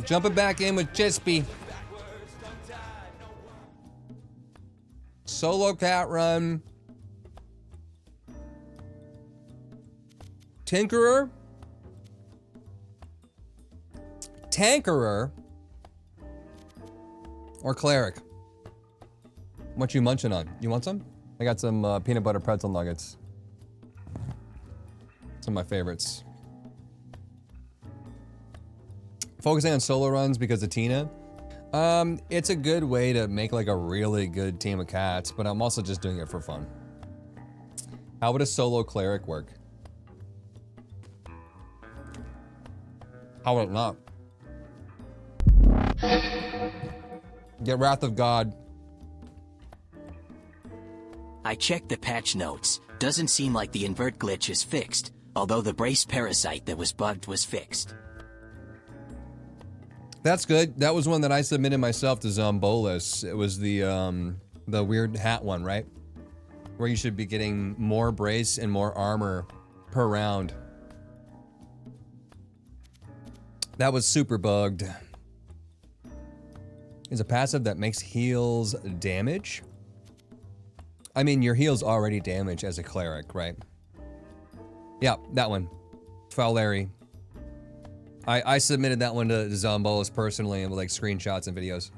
Jumping back in with Chispy. Solo cat run. Tinkerer. Tankerer. Or cleric. What you munching on? You want some? I got some peanut butter pretzel nuggets. Some of my favorites. Focusing on solo runs because of Tina. It's a good way to make like a really good team of cats, but I'm also just doing it for fun. How would a solo cleric work? How would it not? Get Wrath of God. I checked the patch notes. Doesn't seem like the invert glitch is fixed, although the brace parasite that was bugged was fixed. That's good. That was one that I submitted myself to Zombolus. It was the weird hat one, right? Where you should be getting more brace and more armor per round. That was super bugged. Is a passive that makes heals damage? I mean, your heal's already damaged as a cleric, right? Yeah, that one. Fowleri. I submitted that one to Zombolus personally and with like screenshots and videos.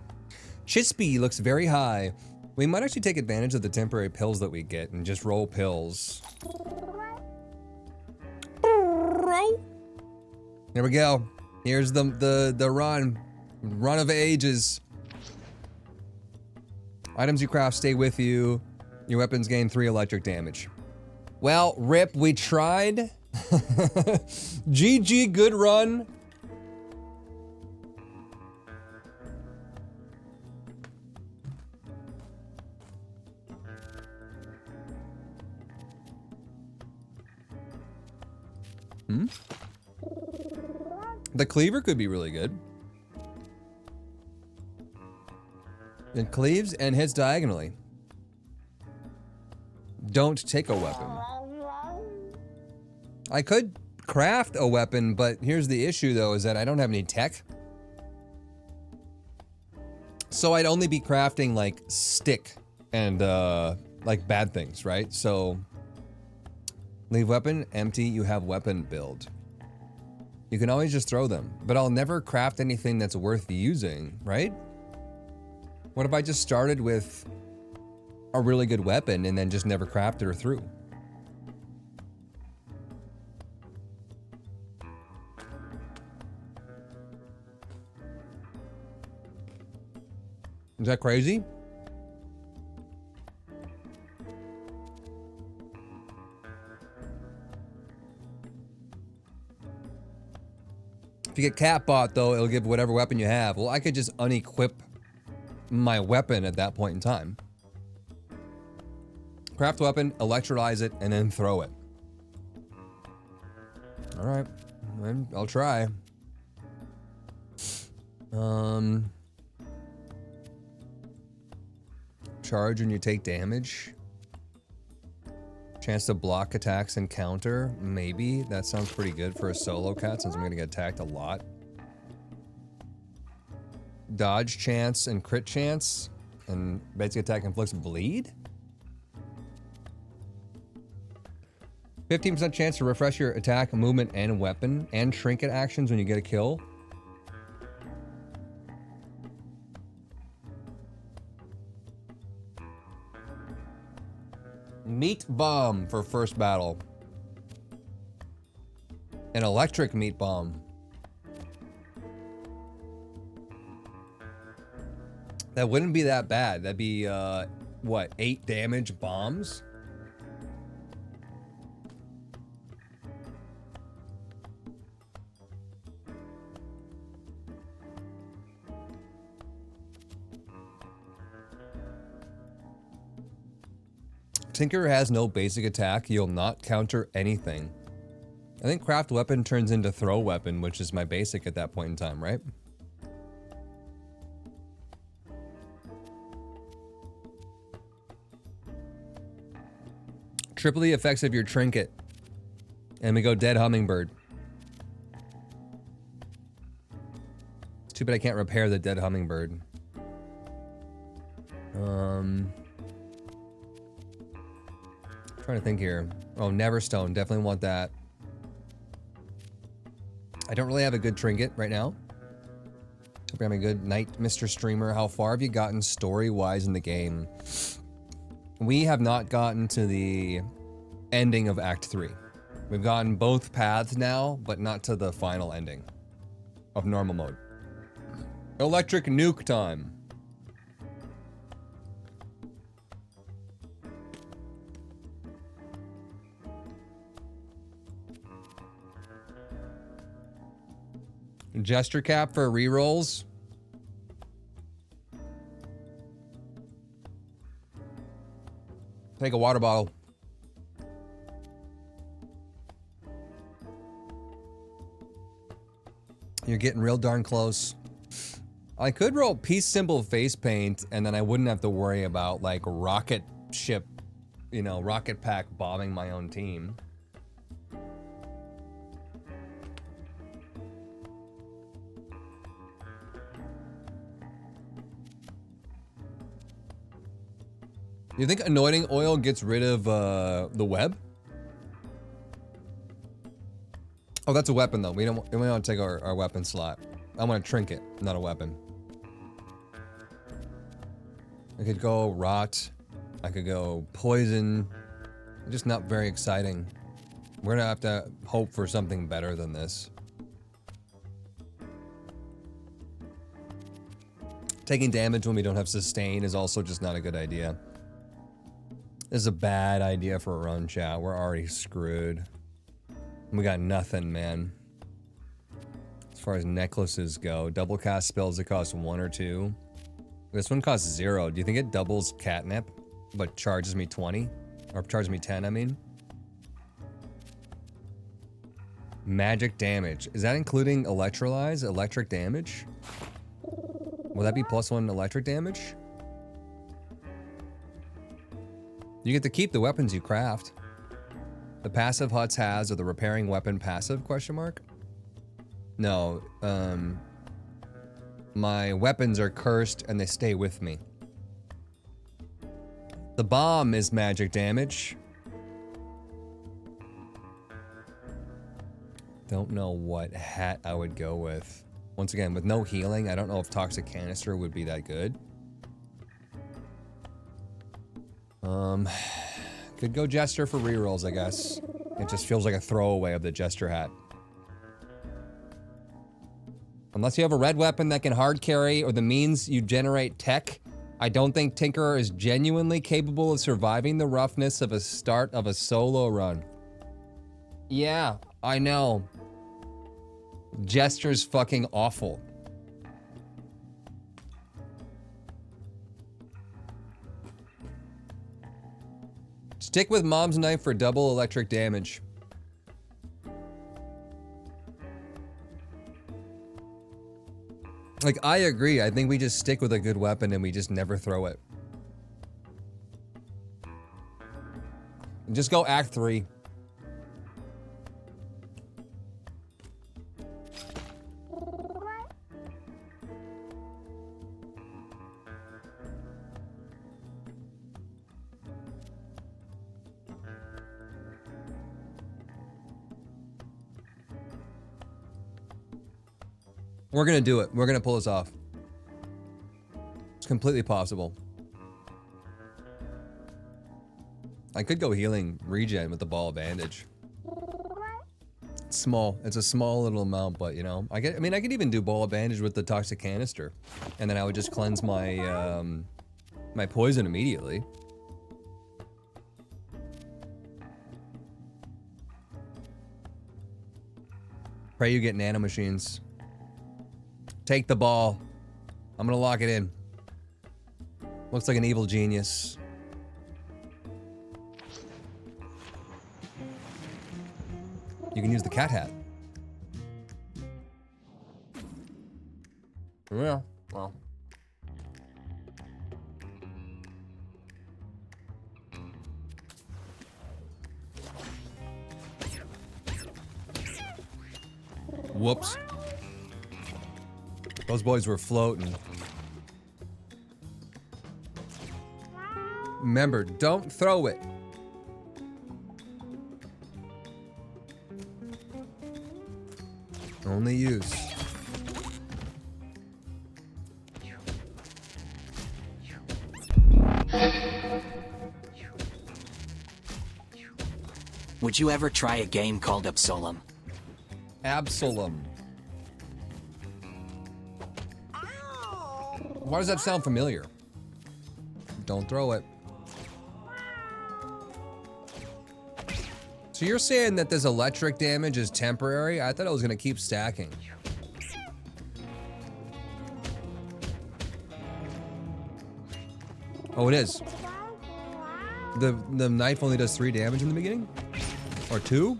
Chispy looks very high. We might actually take advantage of the temporary pills that we get and just roll pills. There we go. Here's the run of ages. Items you craft stay with you. Your weapons gain 3 electric damage. Well, rip, we tried. GG, good run. The cleaver could be really good. It cleaves and hits diagonally. Don't take a weapon. I could craft a weapon, but here's the issue though, is that I don't have any tech. So I'd only be crafting like stick and like bad things, right? So leave weapon empty, you have weapon build. You can always just throw them, but I'll never craft anything that's worth using, right? What if I just started with a really good weapon and then just never crafted her through? Is that crazy? If you get Catbot though, it'll give whatever weapon you have. Well, I could just unequip my weapon at that point in time. Craft weapon, electrolyze it, and then throw it. All right, I'll try. Charge when you take damage. Chance to block attacks and counter, maybe. That sounds pretty good for a solo cat since I'm gonna get attacked a lot. Dodge chance and crit chance, and basic attack inflicts bleed. 15% chance to refresh your attack, movement, and weapon, and trinket actions when you get a kill. Meat bomb for first battle. An electric meat bomb. That wouldn't be that bad. That'd be, what, 8 damage bombs? Tinker has no basic attack. You'll not counter anything. I think craft weapon turns into throw weapon, which is my basic at that point in time, right? Triple the effects of your trinket. And we go dead hummingbird. It's Too bad I can't repair the dead hummingbird. Trying to think here. Oh, Neverstone. Definitely want that. I don't really have a good trinket right now. Hope you're having a good night, Mr. Streamer. How far have you gotten story-wise in the game? We have not gotten to the ending of Act 3. We've gotten both paths now, but not to the final ending of normal mode. Electric nuke time. Gesture cap for rerolls. Take a water bottle. You're getting real darn close. I could roll peace symbol face paint and then I wouldn't have to worry about like rocket ship, you know, rocket pack bombing my own team. You think anointing oil gets rid of the web? Oh, that's a weapon though. We don't want to take our weapon slot. I want a trinket, not a weapon. I could go rot. I could go poison. Just not very exciting. We're gonna have to hope for something better than this. Taking damage when we don't have sustain is also just not a good idea. This is a bad idea for a run, chat. We're already screwed. We got nothing, man. As far as necklaces go, double cast spells that cost 1 or 2. This one costs 0. Do you think it doubles catnip, but charges me 20? Or charges me 10, I mean? Magic damage. Is that including electrolyze? Electric damage? Will that be +1 electric damage? You get to keep the weapons you craft. The passive Huts has, or the repairing weapon passive, question mark? No, my weapons are cursed and they stay with me. The bomb is magic damage. Don't know what hat I would go with. Once again, with no healing, I don't know if toxic canister would be that good. Could go Jester for rerolls, I guess. It just feels like a throwaway of the Jester hat. Unless you have a red weapon that can hard carry or the means you generate tech, I don't think Tinkerer is genuinely capable of surviving the roughness of a start of a solo run. Yeah, I know. Jester's fucking awful. Stick with Mom's Knife for double electric damage. Like, I agree. I think we just stick with a good weapon and we just never throw it. Just go Act 3. We're gonna do it. We're gonna pull this off. It's completely possible. I could go healing regen with the ball of bandage. It's small. It's a small little amount, but you know, I mean, I could even do ball of bandage with the toxic canister, and then I would just cleanse my my poison immediately. Pray you get nano machines. Take the ball. I'm gonna lock it in. Looks like an evil genius. You can use the cat hat. Yeah, well. Whoops. Those boys were floating. Remember, don't throw it. Only use. Would you ever try a game called Absalom? Absalom. Why does that sound familiar? Don't throw it. So you're saying that this electric damage is temporary? I thought it was gonna keep stacking. Oh, it is. The knife only does 3 damage in the beginning? Or 2?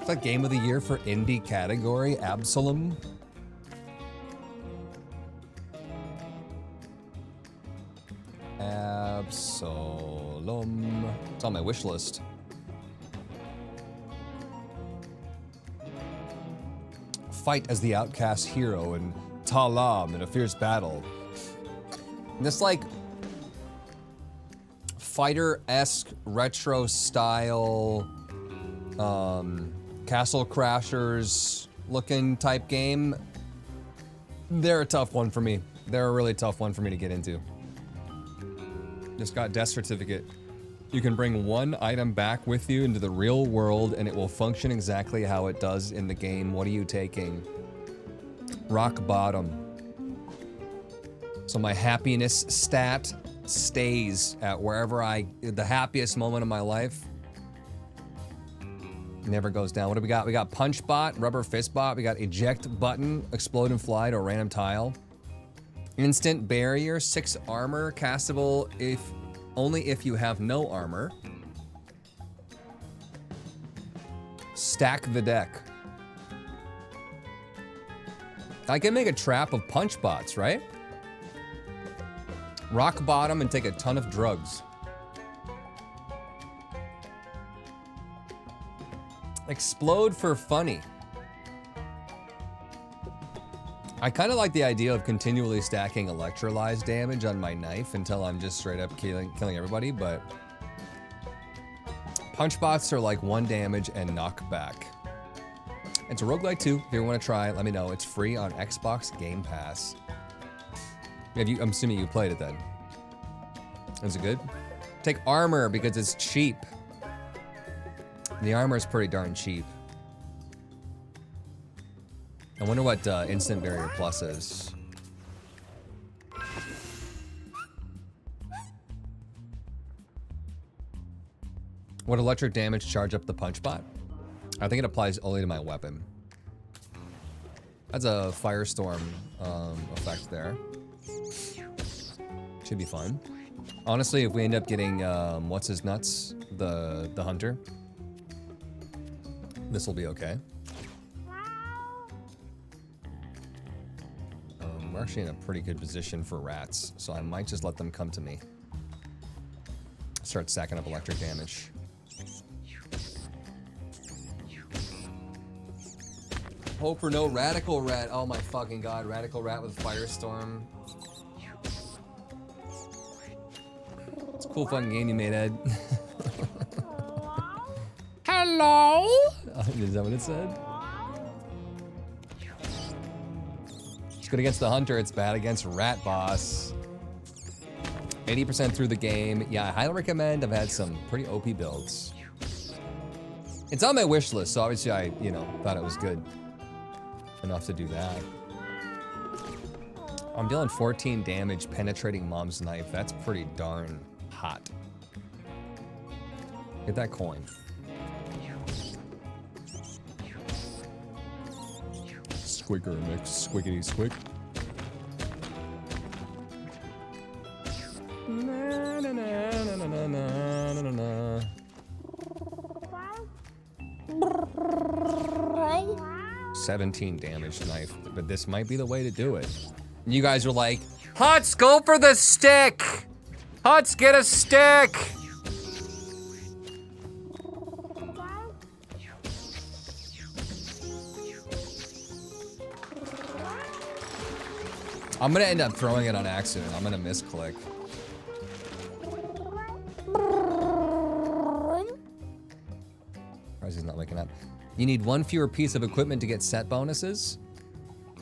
Is that game of the year for indie category? Absalom? Absalom. It's on my wish list. Fight as the outcast hero in Talam in a fierce battle. This like fighter-esque retro style Castle Crashers looking type game. They're a tough one for me. They're a really tough one for me to get into. Just got death certificate. You can bring one item back with you into the real world and it will function exactly how it does in the game. What are you taking? Rock bottom. So my happiness stat stays at wherever the happiest moment of my life. Never goes down. What do we got? We got punch bot, rubber fist bot. We got eject button, explode and fly to a random tile. Instant barrier, 6 armor, castable only if you have no armor. Stack the deck. I can make a trap of punch bots, right? Rock bottom and take a ton of drugs. Explode for funny. I kind of like the idea of continually stacking electrolyze damage on my knife until I'm just straight up killing everybody, but punch bots are like 1 damage and knockback. It's a roguelike too. If you want to try it, let me know. It's free on Xbox Game Pass. I'm assuming you played it then. Is it good? Take armor because it's cheap. The armor is pretty darn cheap. I wonder what Instant Barrier Plus is. Would electric damage charge up the punch bot? I think it applies only to my weapon. That's a firestorm effect there. Should be fun. Honestly, if we end up getting what's his nuts, the hunter, this will be okay. We're actually in a pretty good position for rats, so I might just let them come to me. Start stacking up electric damage. Hope for no radical rat. Oh my fucking god, radical rat with firestorm. It's a cool fucking game you made, Ed. Hello? Is that what it said? It's good against the hunter, it's bad against rat boss. 80% through the game. Yeah, I highly recommend. I've had some pretty OP builds. It's on my wish list, so obviously I, thought it was good enough to do that. I'm dealing 14 damage penetrating mom's knife. That's pretty darn hot. Get that coin. Squicker mix, squiggity squick. Na, na, na, na, na, na, na, na. 17 damage knife, but this might be the way to do it. You guys are like, Huts, go for the stick! Huts, get a stick! I'm gonna end up throwing it on accident. I'm gonna misclick. He's not waking up. You need one fewer piece of equipment to get set bonuses.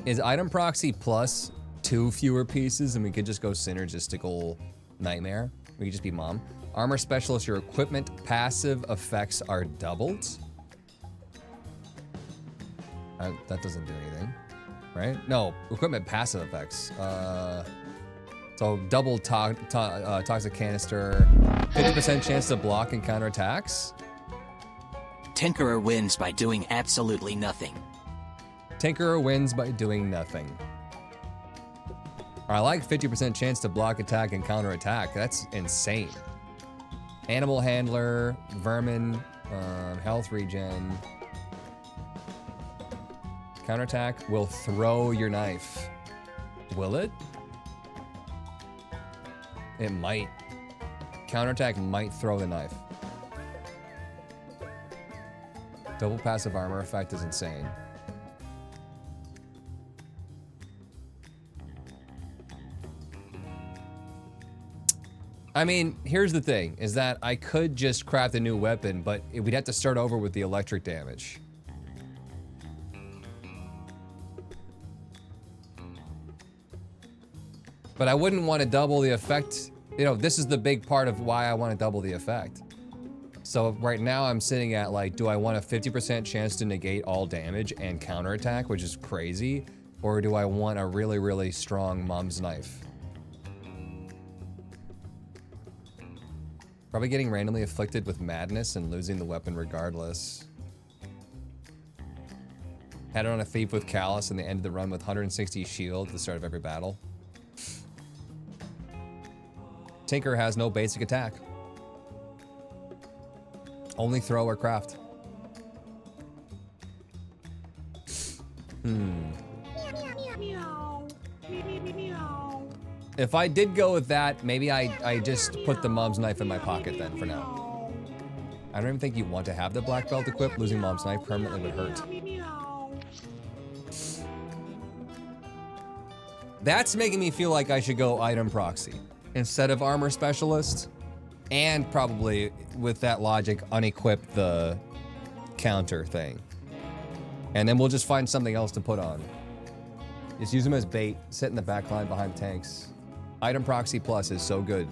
Is item proxy plus 2 fewer pieces and we could just go synergistical nightmare? We could just be mom. Armor specialist, your equipment passive effects are doubled. That doesn't do anything, right? No, equipment passive effects. So double toxic canister, 50% chance to block and counter attacks. Tinkerer wins by doing absolutely nothing. Tinkerer wins by doing nothing. I like 50% chance to block, attack, and counter attack. That's insane. Animal handler, vermin, health regen. Counterattack will throw your knife. Will it? It might. Counterattack might throw the knife. Double passive armor effect is insane. I mean, here's the thing, is that I could just craft a new weapon, but we'd have to start over with the electric damage. But I wouldn't want to double the effect. You know, this is the big part of why I want to double the effect. So right now I'm sitting at like, do I want a 50% chance to negate all damage and counterattack, which is crazy? Or do I want a really, really strong mom's knife? Probably getting randomly afflicted with madness and losing the weapon regardless. Had it on a thief with callus and the end of the run with 160 shield at the start of every battle. Tinker has no basic attack. Only throw or craft. If I did go with that, maybe I just put the mom's knife in my pocket then for now. I don't even think you want to have the black belt equipped. Losing mom's knife permanently would hurt. That's making me feel like I should go item proxy instead of armor specialist. And probably, with that logic, unequip the counter thing. And then we'll just find something else to put on. Just use them as bait, sit in the back line behind tanks. Item proxy plus is so good.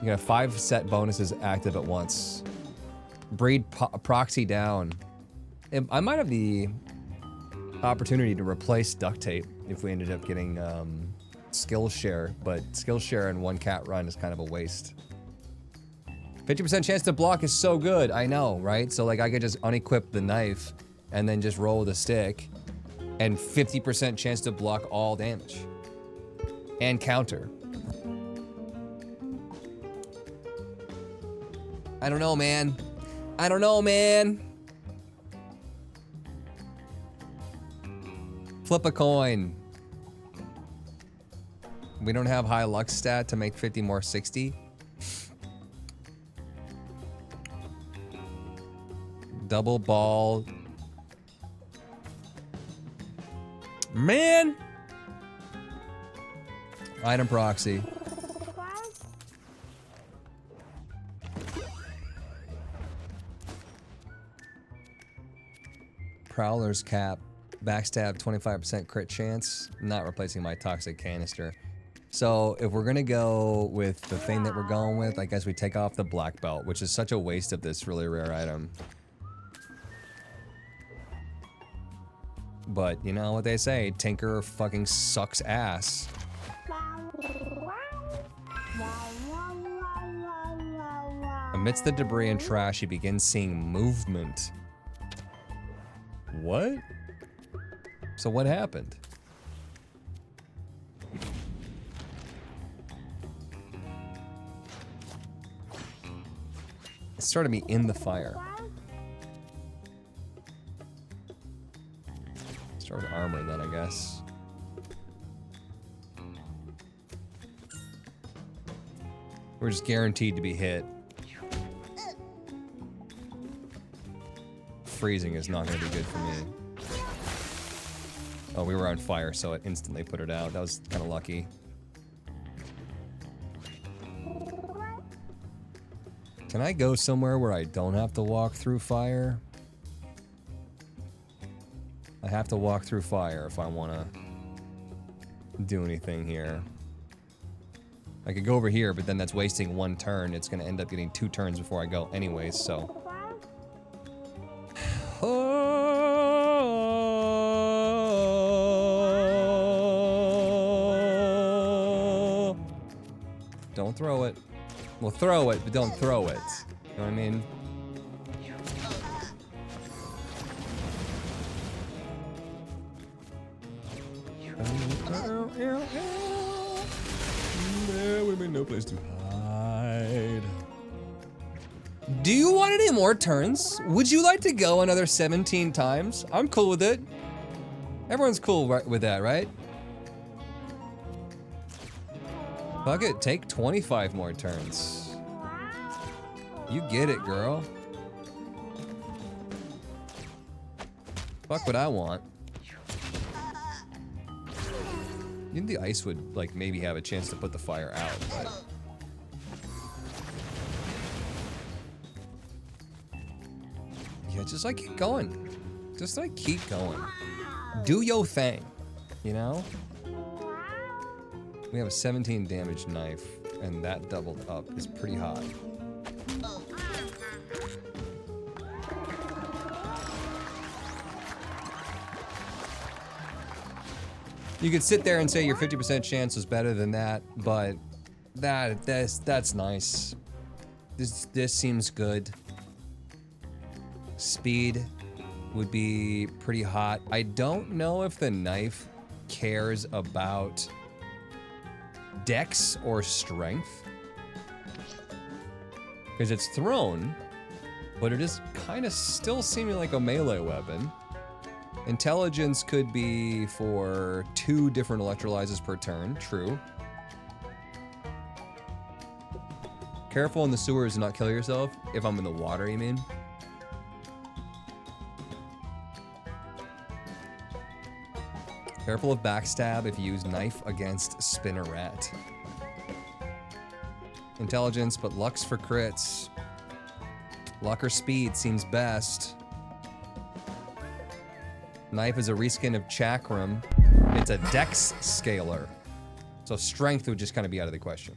You got 5 set bonuses active at once. Breed proxy down. I might have the opportunity to replace duct tape if we ended up getting skill share, but skill share in one cat run is kind of a waste. 50% chance to block is so good, I know, right? So like I could just unequip the knife and then just roll with a stick and 50% chance to block all damage and counter. I don't know, man. I don't know, man. Flip a coin. We don't have high luck stat to make 50 more 60. Double ball. Man! Item proxy. Prowler's cap. Backstab 25% crit chance. Not replacing my toxic canister. So if we're gonna go with the thing that we're going with, I guess we take off the black belt, which is such a waste of this really rare item. But you know what they say, Tinker fucking sucks ass. Amidst the debris and trash, he begins seeing movement. What? So what happened? It started me in the fire. Started armor then, I guess. We're just guaranteed to be hit. Freezing is not going to be good for me. Oh, we were on fire, so it instantly put it out. That was kind of lucky. Can I go somewhere where I don't have to walk through fire? I have to walk through fire if I want to do anything here. I could go over here, but then that's wasting 1 turn. It's going to end up getting 2 turns before I go anyways, so... Oh. Don't throw it. Well, throw it, but don't throw it. You know what I mean? There would be no place to hide. Do you want any more turns? Would you like to go another 17 times? I'm cool with it. Everyone's cool with that, right? Fuck it, take 25 more turns. You get it, girl. Fuck what I want. You think the ice would, like, maybe have a chance to put the fire out, but... Yeah, just, like, keep going. Just, like, keep going. Do your thing, you know? We have a 17 damage knife, and that doubled up is pretty hot. You could sit there and say your 50% chance was better than that, but that's nice. This seems good. Speed would be pretty hot. I don't know if the knife cares about dex or strength, because it's thrown, but it is kind of still seeming like a melee weapon. Intelligence could be for 2 different electrolyzers per turn, true. Careful in the sewers and not kill yourself. If I'm in the water, you mean? Careful of backstab if you use knife against Spinneret. Intelligence, but luck's for crits. Luck or speed seems best. Knife is a reskin of Chakram. It's a dex scaler. So strength would just kind of be out of the question.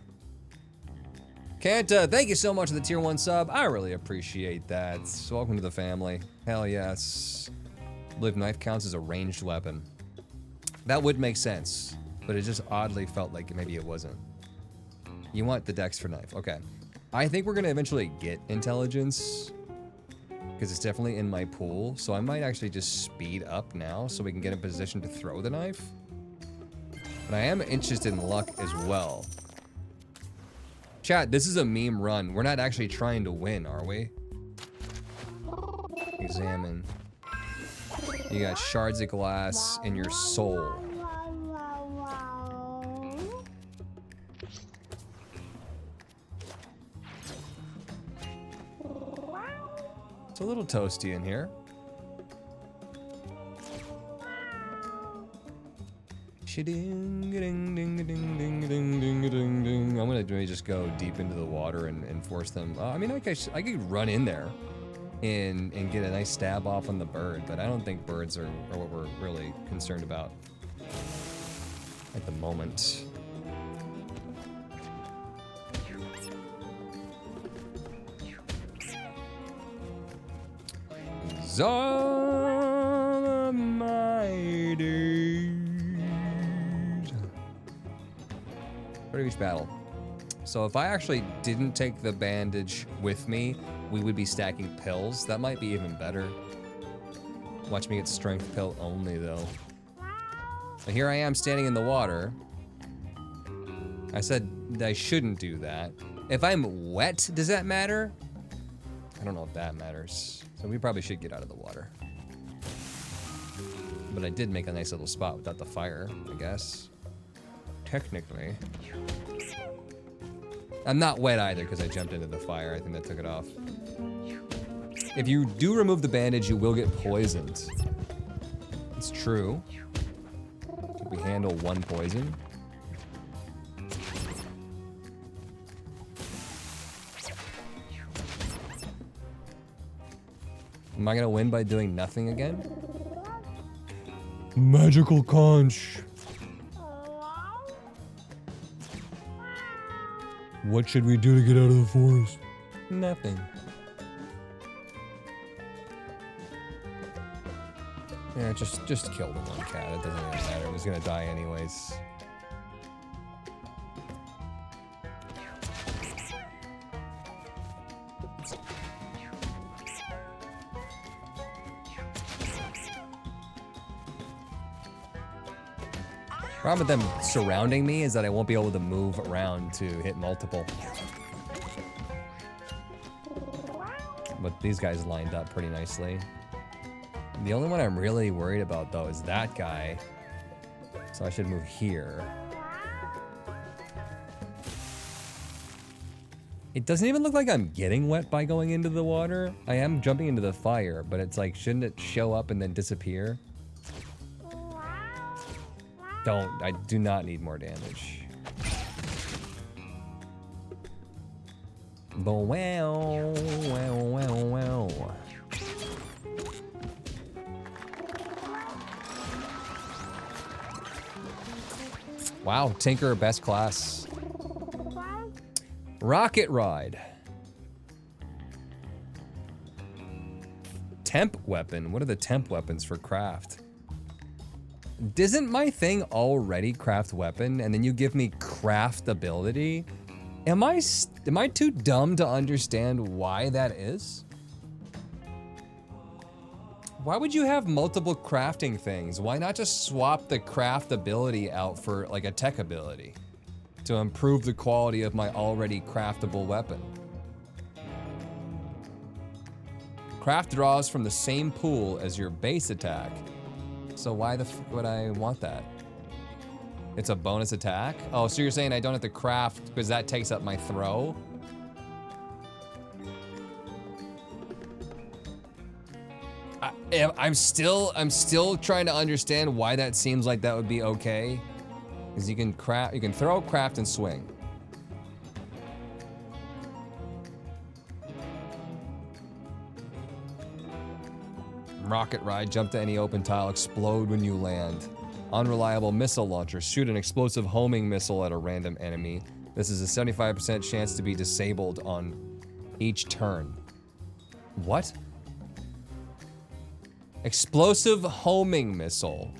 Kanta, thank you so much for the tier 1 sub. I really appreciate that. So welcome to the family. Hell yes. I believe knife counts as a ranged weapon. That would make sense, but it just oddly felt like maybe it wasn't. You want the dex for knife, okay. I think we're gonna eventually get intelligence, because it's definitely in my pool, so I might actually just speed up now so we can get in position to throw the knife. But I am interested in luck as well. Chat, this is a meme run. We're not actually trying to win, are we? Examine. You got shards of glass in your soul. It's a little toasty in here. I'm gonna maybe just go deep into the water and force them. I mean, I could run in there and get a nice stab off on the bird, but I don't think birds are what we're really concerned about at the moment. All my days. Pretty each battle. So if I actually didn't take the bandage with me, we would be stacking pills. That might be even better. Watch me get strength pill only though. But here I am standing in the water. I said I shouldn't do that. If I'm wet, does that matter? I don't know if that matters. So we probably should get out of the water. But I did make a nice little spot without the fire, I guess. Technically. I'm not wet either because I jumped into the fire. I think that took it off. If you do remove the bandage, you will get poisoned. It's true. We handle 1 poison. Am I gonna win by doing nothing again? Magical conch. What should we do to get out of the forest? Nothing. Yeah, just kill the one cat. It doesn't even matter. It was gonna die anyways. Problem with them surrounding me is that I won't be able to move around to hit multiple. But these guys lined up pretty nicely. The only one I'm really worried about though is that guy. So I should move here. It doesn't even look like I'm getting wet by going into the water. I am jumping into the fire, but it's like, shouldn't it show up and then disappear? I do not need more damage. But wow. Wow, Tinker, best class. Rocket Ride. Temp weapon. What are the temp weapons for craft? Isn't my thing already craft weapon and then you give me craft ability? Am I too dumb to understand why that is? Why would you have multiple crafting things? Why not just swap the craft ability out for like a tech ability to improve the quality of my already craftable weapon? Craft draws from the same pool as your base attack. So why the f would I want that? It's a bonus attack? Oh, so you're saying I don't have to craft because that takes up my throw? I'm still trying to understand why that seems like that would be okay. Because you can throw, craft, and swing. Rocket Ride, jump to any open tile, explode when you land. Unreliable missile launcher, shoot an explosive homing missile at a random enemy. This is a 75% chance to be disabled on each turn. What? Explosive homing missile.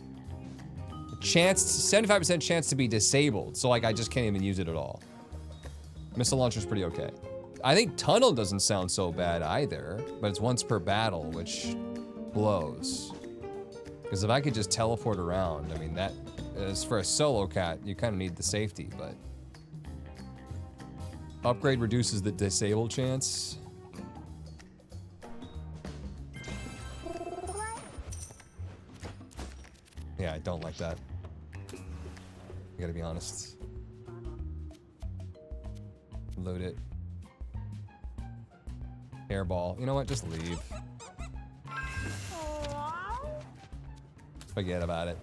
75% chance to be disabled, so like I just can't even use it at all. Missile launcher's pretty okay. I think tunnel doesn't sound so bad either, but it's once per battle, which blows. Because if I could just teleport around, I mean, that is for a solo cat, you kind of need the safety, but upgrade reduces the disable chance. Yeah, I don't like that. I gotta be honest. Load it. Airball. You know what? Just leave. Forget about it.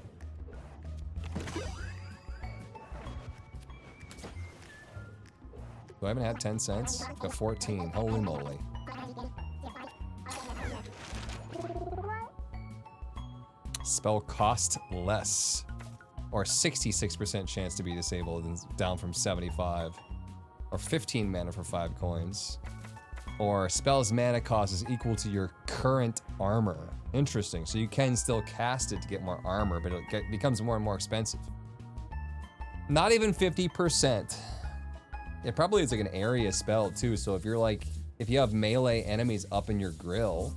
Do I even have 10 cents? Got 14. Holy moly. Spell cost less. Or 66% chance to be disabled and down from 75. Or 15 mana for 5 coins. Or spell's mana cost is equal to your current armor. Interesting, so you can still cast it to get more armor, but it becomes more and more expensive. Not even 50%. It probably is like an area spell too, so if you have melee enemies up in your grill,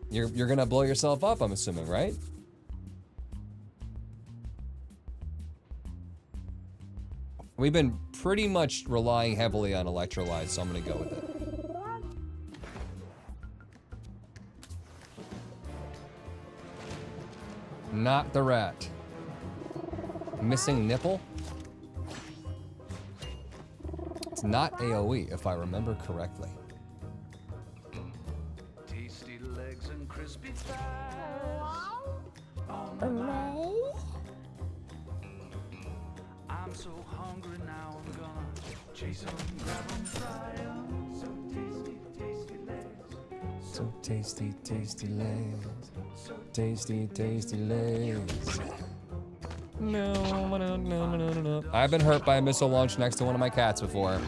you're gonna blow yourself up, I'm assuming, right? We've been pretty much relying heavily on electrolytes, so I'm gonna go with it. Not the rat. Missing nipple? It's not AoE, if I remember correctly. Tasty legs and crispy thighs. I'm so hungry now, I'm gonna chase 'em, grab 'em, fry 'em. So tasty, tasty legs. So tasty, tasty legs. Tasty, tasty legs. No. I've been hurt by a missile launch next to one of my cats before.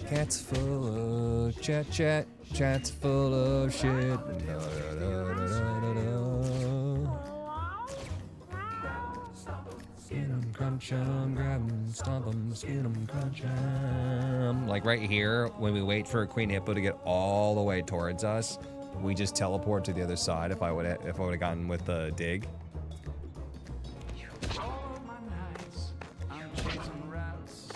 Cat's full of chat, chat's full of shit. Skin 'em, crunch 'em, grab 'em, stomp 'em, skin 'em, crunch 'em. Like right here, when we wait for a queen hippo to get all the way towards us, we just teleport to the other side. If I would have gotten with the dig. All of my nights, I'm chasing rats.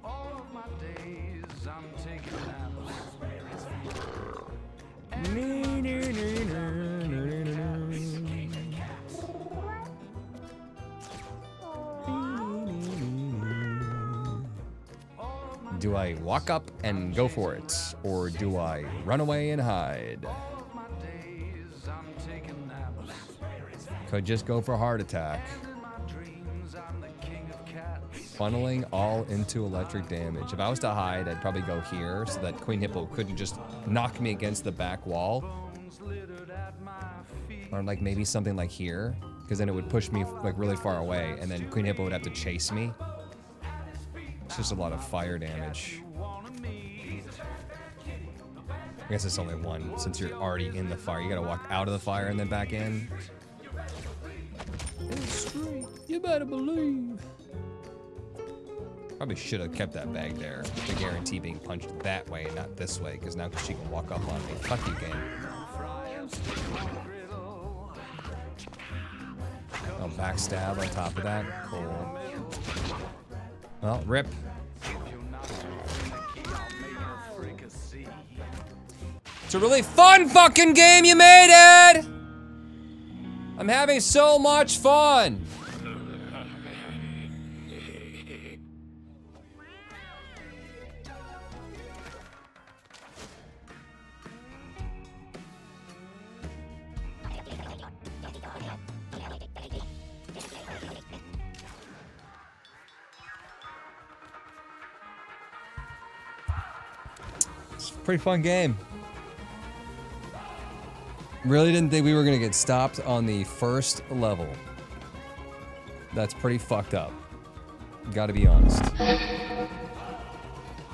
All of my days, I'm taking naps. Do I walk up and go for it, or do I run away and hide? All of my days, I'm taking naps. Could just go for heart attack. And in my dreams, I'm the king of cats. Funneling all into electric damage. If I was to hide, I'd probably go here so that Queen Hippo couldn't just knock me against the back wall. Bones littered at my feet. Or like maybe something like here, because then it would push me like really far away, and then Queen Hippo would have to chase me. It's just a lot of fire damage. I guess it's only one, since you're already in the fire. You gotta walk out of the fire and then back in. It's straight, you better believe. Probably should have kept that bag there to guarantee being punched that way and not this way, because now she can walk up on me. Fuck you, game. Oh, backstab on top of that. Cool. Well, rip. It's a really fun fucking game you made, Ed! I'm having so much fun! It's a pretty fun game. Really didn't think we were gonna get stopped on the first level. That's pretty fucked up. Gotta be honest.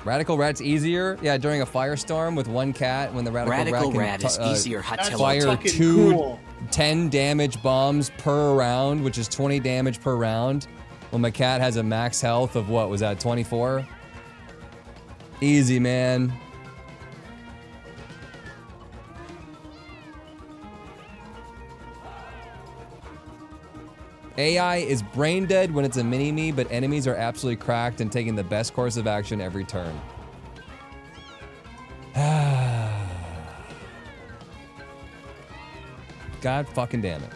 Radical Rat's easier? Yeah, during a firestorm with one cat, when the Radical Rat can is easier. fire two 10 damage bombs per round, which is 20 damage per round. When my cat has a max health of what was that, 24? Easy, man. AI is brain dead when it's a mini-me, but enemies are absolutely cracked and taking the best course of action every turn. God fucking damn it.